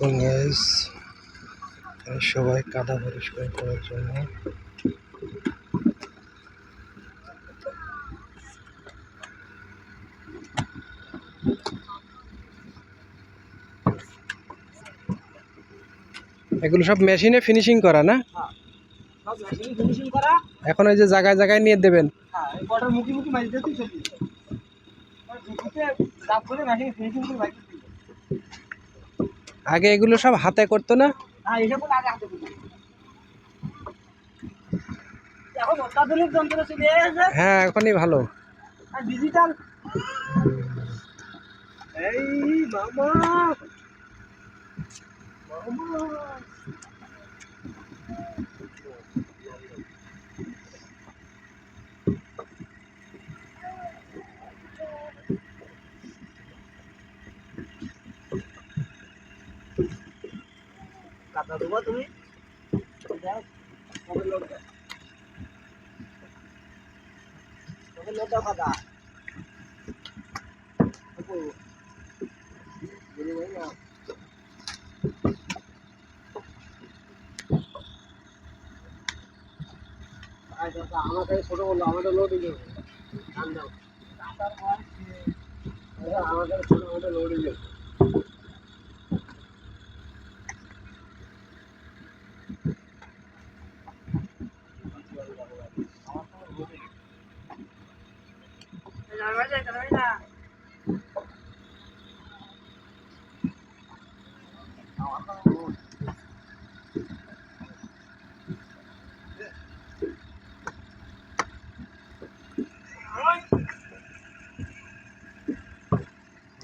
দেখুন গাইস, সবাই কাদা পরিষ্কার করার জন্য এগুলো সব মেশিনে ফিনিশিং করা না? এখন ওই যে জায়গায় জায়গায় নিয়ে দেবেন। আগে এগুলো সব হাতে করতো না? হ্যাঁ, এখনই ভালো ডিজিটাল। এই মামা কাটা দেবো তুমি কাটা আমাকে ছোট বললো আমাদের লোড দিল আমাদের ছোট আমাদের লোড দিল।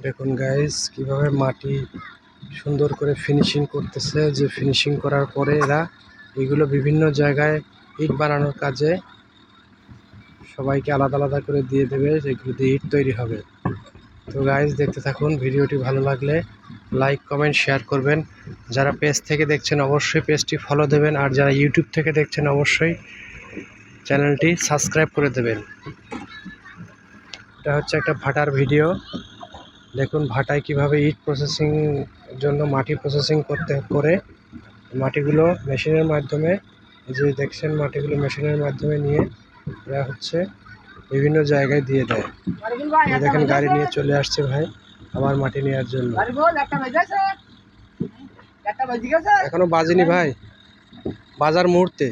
দেখুন গাইস, কিভাবে মাটি সুন্দর করে ফিনিশিং করতেছে। যে ফিনিশিং করার পরে এরা এগুলো বিভিন্ন জায়গায় ইট বানানোর কাজে সবাইকে আলাদা আলাদা করে দিয়ে দেবে, যেগুলো দিয়ে ইট তৈরি হবে। তো গাইস, দেখতে থাকুন। ভিডিওটি ভালো লাগলে লাইক কমেন্ট শেয়ার করবেন। যারা পেজ থেকে দেখছেন অবশ্যই পেজটি ফলো দেবেন, আর যারা ইউটিউব থেকে দেখছেন অবশ্যই চ্যানেলটি সাবস্ক্রাইব করে দেবেন। এটা হচ্ছে একটা ভাটার ভিডিও। দেখুন ভাটায় কিভাবে ইট প্রসেসিং জন্য মাটি প্রসেসিং করে মাটিগুলো মেশিনের মাধ্যমে, যে দেখছেন মাটিগুলো মেশিনের মাধ্যমে নিয়ে এরা হচ্ছে বিভিন্ন জায়গায় দিয়ে দেয়। দেখেন গাড়ি নিয়ে চলে আসছে ভাই আমার মাটি নেওয়ার জন্য। এখনো বাজেনি ভাই, বাজার মুহূর্তে।